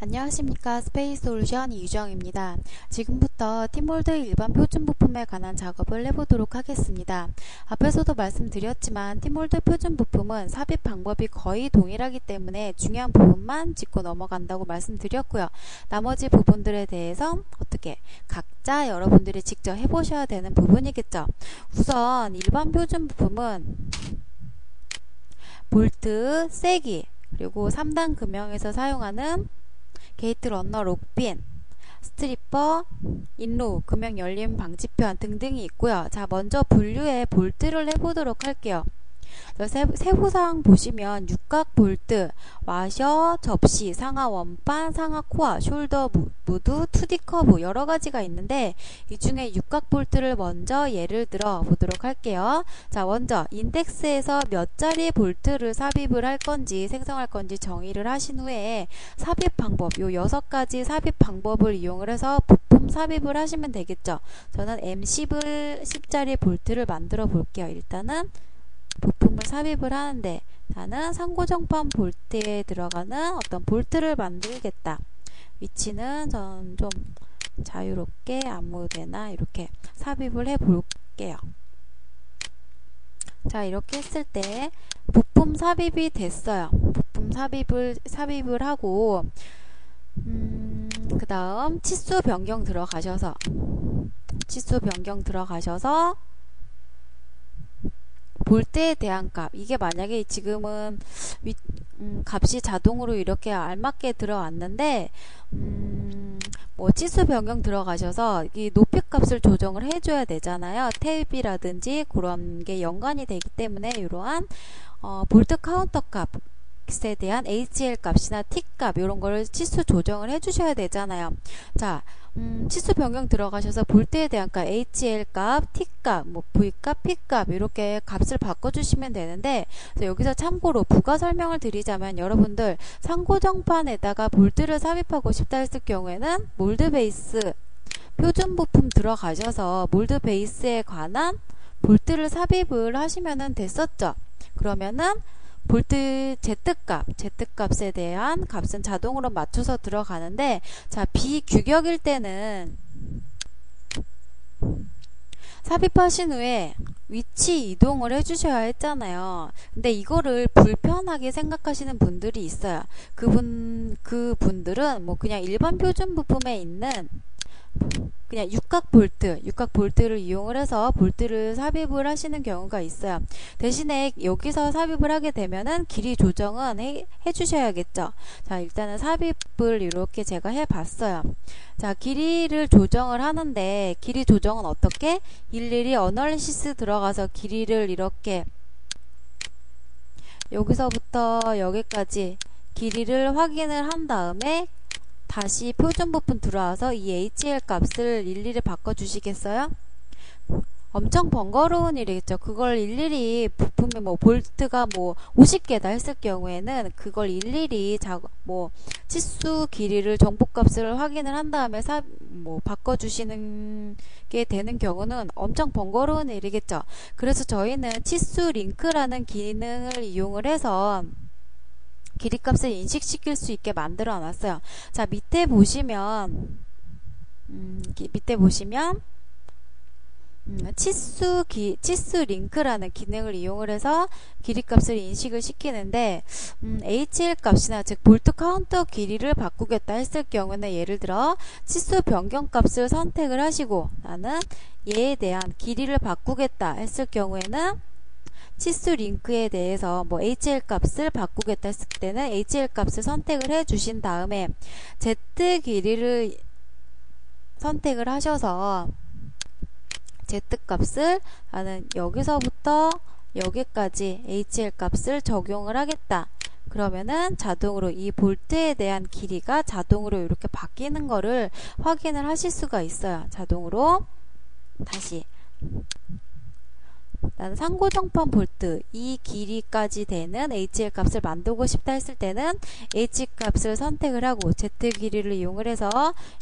안녕하십니까. 스페이스솔루션 이유정입니다. 지금부터 팀몰드 일반 표준 부품에 관한 작업을 해보도록 하겠습니다. 앞에서도 말씀드렸지만 팀몰드 표준 부품은 삽입 방법이 거의 동일하기 때문에 중요한 부분만 짚고 넘어간다고 말씀드렸고요. 나머지 부분들에 대해서 어떻게 각자 여러분들이 직접 해보셔야 되는 부분이겠죠. 우선 일반 표준 부품은 볼트, 세기, 그리고 3단 금형에서 사용하는 게이트 러너, 록핀, 스트리퍼, 인로우, 금형 열림 방지편 등등이 있고요. 자, 먼저 분류의 볼트를 해보도록 할게요. 세부사항 보시면 육각 볼트, 와셔, 접시, 상하 원판, 상하 코어, 숄더 무드, 2D 커브 여러가지가 있는데 이 중에 육각 볼트를 먼저 예를 들어 보도록 할게요. 자, 먼저 인덱스에서 몇 자리 볼트를 삽입을 할 건지 생성할 건지 정의를 하신 후에 삽입 방법, 요 6가지 삽입 방법을 이용을 해서 부품 삽입을 하시면 되겠죠. 저는 M10을 10자리 볼트를 만들어 볼게요. 일단은 부품을 삽입을 하는데 나는 상고정판 볼트에 들어가는 어떤 볼트를 만들겠다. 위치는 저는 좀 자유롭게 아무데나 이렇게 삽입을 해 볼게요. 자, 이렇게 했을 때 부품 삽입이 됐어요. 부품 삽입을 하고 그 다음 치수 변경 들어가셔서 볼트에 대한 값, 이게 만약에 지금은 값이 자동으로 이렇게 알맞게 들어왔는데 뭐 치수 변경 들어가셔서 이 높이 값을 조정을 해줘야 되잖아요. 탭이라든지 그런 게 연관이 되기 때문에 이러한 볼트 카운터 값에 대한 HL 값이나 T 값 이런 거를 치수 조정을 해주셔야 되잖아요. 자, 치수 변경 들어가셔서 볼트에 대한 값, HL 값, T 값, 뭐 V 값, P 값 이렇게 값을 바꿔주시면 되는데 여기서 참고로 부가 설명을 드리자면 여러분들 상고정판에다가 볼트를 삽입하고 싶다 했을 경우에는 몰드 베이스 표준 부품 들어가셔서 몰드 베이스에 관한 볼트를 삽입을 하시면 됐었죠. 그러면은 볼트 Z값에 대한 값은 자동으로 맞춰서 들어가는데, 자, 비규격일 때는 삽입하신 후에 위치 이동을 해주셔야 했잖아요. 근데 이거를 불편하게 생각하시는 분들이 있어요. 그분들은 뭐 그냥 일반 표준 부품에 있는 그냥 육각 볼트를 이용을 해서 볼트를 삽입을 하시는 경우가 있어요. 대신에 여기서 삽입을 하게 되면은 길이 조정은 해주셔야겠죠. 자, 일단은 삽입을 이렇게 제가 해봤어요. 자, 길이를 조정을 하는데 길이 조정은 어떻게? 일일이 어널리시스 들어가서 길이를 이렇게 여기서부터 여기까지 길이를 확인을 한 다음에 다시 표준 부품 들어와서 이 HL 값을 일일이 바꿔주시겠어요? 엄청 번거로운 일이겠죠. 그걸 일일이 부품에 뭐 볼트가 뭐 50개다 했을 경우에는 그걸 일일이 치수 길이를 정보값을 확인을 한 다음에 바꿔주시는 게 되는 경우는 엄청 번거로운 일이겠죠. 그래서 저희는 치수 링크라는 기능을 이용을 해서 길이값을 인식시킬 수 있게 만들어 놨어요. 자, 밑에 보시면 치수 링크라는 기능을 이용을 해서 길이값을 인식을 시키는데 HL 값이나 즉 볼트 카운터 길이를 바꾸겠다 했을 경우는 예를 들어 치수 변경 값을 선택을 하시고 나는 얘에 대한 길이를 바꾸겠다 했을 경우에는 치수 링크에 대해서 뭐 HL 값을 바꾸겠다 했을 때는 HL 값을 선택을 해 주신 다음에 Z 길이를 선택을 하셔서 Z 값을 나는 여기서부터 여기까지 HL 값을 적용을 하겠다. 그러면은 자동으로 이 볼트에 대한 길이가 자동으로 이렇게 바뀌는 거를 확인을 하실 수가 있어요. 자동으로 다시 나는 상고정판 볼트 이 길이까지 되는 HL 값을 만들고 싶다 했을 때는 H 값을 선택을 하고 Z 길이를 이용을 해서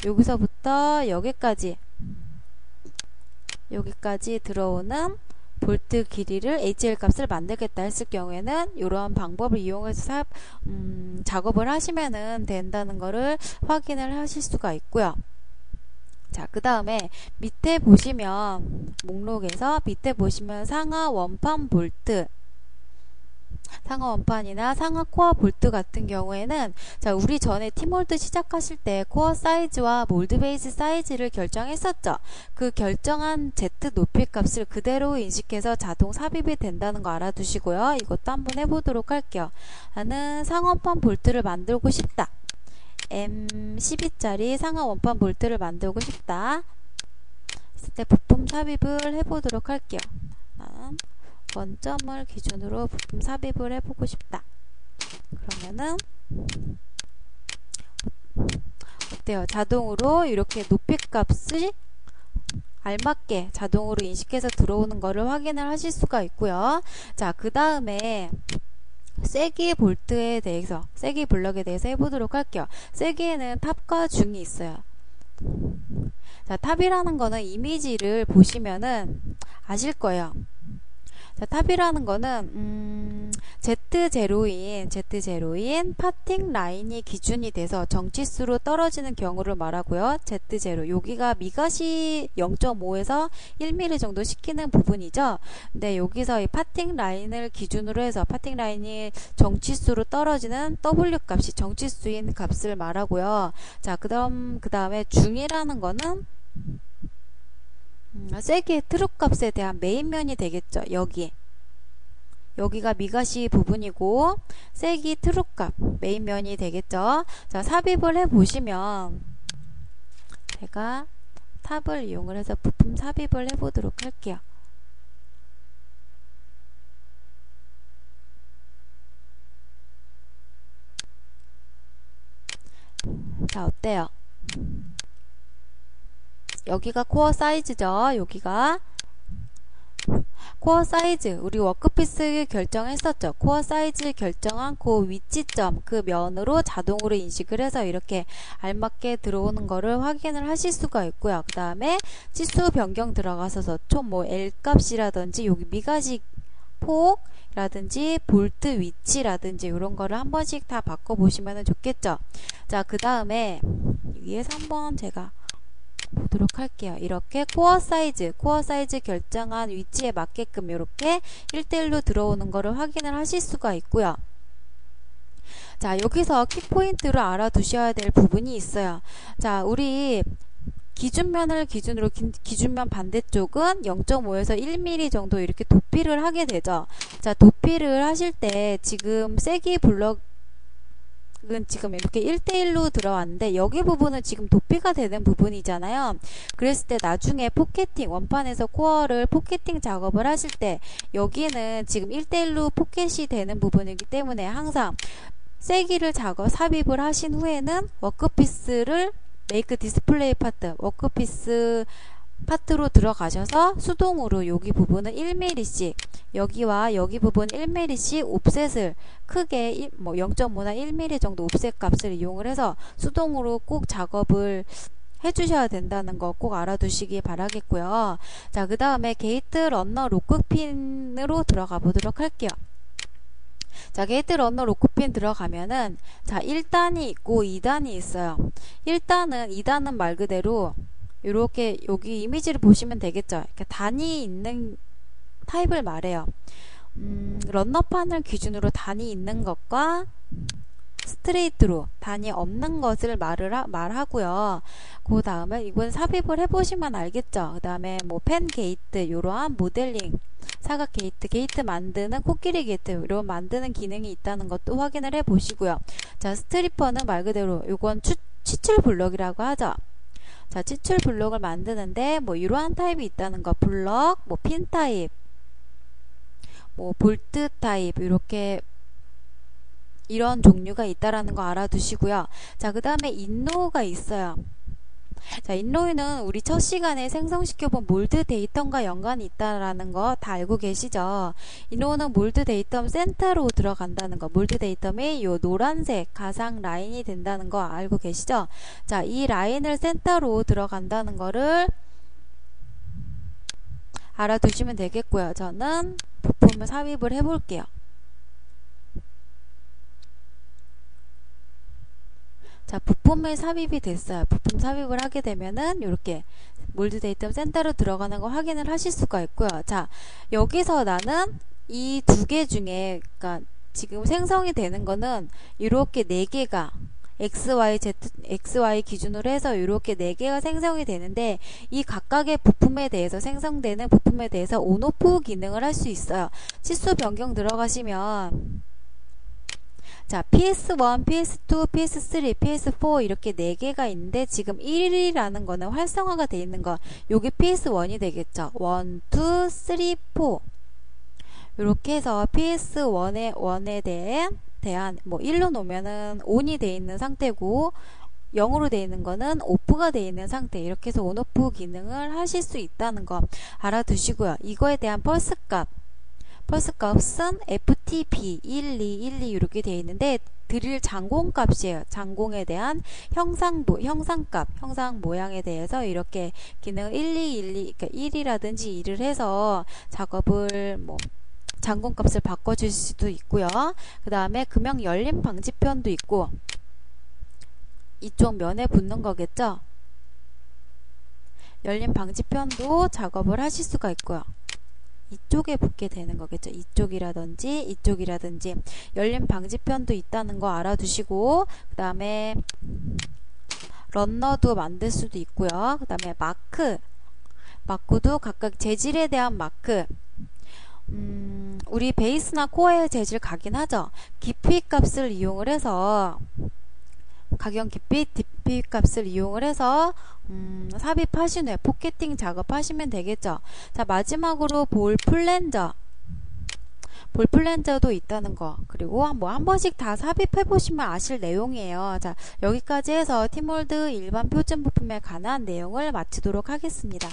여기서부터 여기까지 들어오는 볼트 길이를 HL 값을 만들겠다 했을 경우에는 이런 방법을 이용해서 작업을 하시면 된다는 거를 확인을 하실 수가 있고요. 자, 그 다음에 밑에 보시면 목록에서 밑에 보시면 상하 원판 볼트, 상하 원판이나 상하 코어 볼트 같은 경우에는, 자, 우리 전에 티몰드 시작하실 때 코어 사이즈와 몰드 베이스 사이즈를 결정했었죠. 그 결정한 Z 높이 값을 그대로 인식해서 자동 삽입이 된다는 거 알아두시고요. 이것도 한번 해보도록 할게요. 나는 상하 원판 볼트를 만들고 싶다. M12짜리 상하 원판 볼트를 만들고 싶다. 했을 때 부품 삽입을 해보도록 할게요. 원점을 기준으로 부품 삽입을 해보고 싶다. 그러면은 어때요? 자동으로 이렇게 높이 값을 알맞게 자동으로 인식해서 들어오는 거를 확인을 하실 수가 있고요. 자, 그 다음에 세기 볼트에 대해서, 세기 블럭에 대해서 해보도록 할게요. 세기에는 탑과 중이 있어요. 자, 탑이라는 거는 이미지를 보시면은 아실 거예요. 자, 탑이라는 거는 Z0인 파팅 라인이 기준이 돼서 정치수로 떨어지는 경우를 말하고요. Z0 여기가 미가시 0.5에서 1mm 정도 시키는 부분이죠. 근데 여기서 이 파팅 라인을 기준으로 해서 파팅 라인이 정치수로 떨어지는 W 값이 정치수인 값을 말하고요. 자, 그 다음에 중이라는 거는 세기의 트루 값에 대한 메인면이 되겠죠. 여기가 미가시 부분이고 세기 트루 값 메인면이 되겠죠. 자, 삽입을 해보시면 제가 탑을 이용을 해서 부품 삽입을 해보도록 할게요. 자, 어때요? 여기가 코어 사이즈죠. 여기가 코어 사이즈, 우리 워크피스 결정했었죠. 코어 사이즈 결정한 그 위치점, 그 면으로 자동으로 인식을 해서 이렇게 알맞게 들어오는 거를 확인을 하실 수가 있고요. 그 다음에 치수 변경 들어가셔서 총 L 값이라든지 여기 미가시 폭이라든지 볼트 위치라든지 이런 거를 한 번씩 다 바꿔보시면 좋겠죠. 자, 그 다음에 위에서 한번 제가 보도록 할게요. 이렇게 코어 사이즈 결정한 위치에 맞게끔 이렇게 1대1로 들어오는 거를 확인을 하실 수가 있고요. 자, 여기서 키포인트로 알아두셔야 될 부분이 있어요. 자, 우리 기준면을 기준으로 기준면 반대쪽은 0.5에서 1mm 정도 이렇게 도피를 하게 되죠. 자, 도피를 하실 때 지금 세기 블럭 은 지금 이렇게 1대1로 들어왔는데 여기 부분은 지금 도피가 되는 부분이잖아요. 그랬을 때 나중에 포켓팅, 원판에서 코어를 포켓팅 작업을 하실 때 여기는 지금 1대1로 포켓이 되는 부분이기 때문에 항상 세기를 삽입을 하신 후에는 워크피스를 메이크 디스플레이 파트, 워크피스 파트로 들어가셔서 수동으로 여기 부분은 1mm씩, 여기와 여기 부분 1mm씩 옵셋을 크게 0.5나 1mm 정도 옵셋 값을 이용을 해서 수동으로 꼭 작업을 해주셔야 된다는 거 꼭 알아두시기 바라겠고요. 자, 그 다음에 게이트 러너 로크핀으로 들어가 보도록 할게요. 자, 게이트 러너 로크핀 들어가면은 자, 1단이 있고 2단이 있어요. 2단은 말 그대로 이렇게 여기 이미지를 보시면 되겠죠. 이렇게 단이 있는 타입을 말해요. 런너판을 기준으로 단이 있는 것과 스트레이트로 단이 없는 것을 말하고요. 그 다음에 이건 삽입을 해보시면 알겠죠. 그 다음에 펜 게이트, 이러한 모델링, 사각 게이트 만드는 코끼리 게이트, 이런 만드는 기능이 있다는 것도 확인을 해보시고요. 자, 스트리퍼는 말 그대로 이건 치출 블럭이라고 하죠. 자, 치출 블럭을 만드는데 이러한 타입이 있다는 거, 블럭, 핀 타입, 볼트 타입, 이렇게 이런 종류가 있다라는 거 알아두시고요. 자, 그 다음에 인로우가 있어요. 자, 인로우는 우리 첫 시간에 생성시켜본 몰드 데이텀과 연관이 있다라는 거 다 알고 계시죠? 인로우는 몰드 데이텀 센터로 들어간다는 거, 몰드 데이텀이 요 노란색 가상 라인이 된다는 거 알고 계시죠? 자, 이 라인을 센터로 들어간다는 거를 알아두시면 되겠고요. 저는 부품을 삽입을 해볼게요. 자, 부품을 삽입이 됐어요. 부품 삽입을 하게 되면은 이렇게 몰드 데이터 센터로 들어가는 거 확인을 하실 수가 있고요. 자, 여기서 나는 이 두 개 중에, 그러니까 지금 생성이 되는 거는 이렇게 4개가 XY 기준으로 해서 이렇게 4개가 생성이 되는데, 이 각각의 부품에 대해서 생성되는 부품에 대해서 온오프 기능을 할 수 있어요. 치수 변경 들어가시면 자, PS1, PS2, PS3, PS4 이렇게 4개가 있는데 지금 1이라는 거는 활성화가 되어 있는 거. 요게 PS1이 되겠죠. 1, 2, 3, 4 이렇게 해서 PS1에 대한 뭐 1로 놓으면은 ON이 되어 있는 상태고 0으로 되어 있는 거는 오프가 되어 있는 상태. 이렇게 해서 온오프 기능을 하실 수 있다는 거 알아두시고요. 이거에 대한 펄스 값은 FTP 1212 이렇게 되어 있는데 드릴 장공 값이에요. 장공에 대한 형상 모양에 대해서 이렇게 기능을 1212, 그러니까 1이라든지 2를 해서 작업을 뭐 장공 값을 바꿔줄 수도 있고요. 그 다음에 금형 열림 방지편도 있고, 이쪽 면에 붙는 거겠죠. 열림 방지편도 작업을 하실 수가 있고요. 이쪽에 붙게 되는 거겠죠. 이쪽이라든지 열림 방지편도 있다는 거 알아두시고, 그 다음에 런너도 만들 수도 있고요. 그 다음에 마크도 각각 재질에 대한 마크. 우리 베이스나 코어의 재질 가긴 하죠. 깊이 값을 이용을 해서 가경 깊이 값을 이용을 해서 삽입하신 후에 포켓팅 작업하시면 되겠죠. 자, 마지막으로 볼 플랜저도 있다는 거. 그리고 뭐 한 번씩 다 삽입해 보시면 아실 내용이에요. 자, 여기까지 해서 티몰드 일반 표준 부품에 관한 내용을 마치도록 하겠습니다.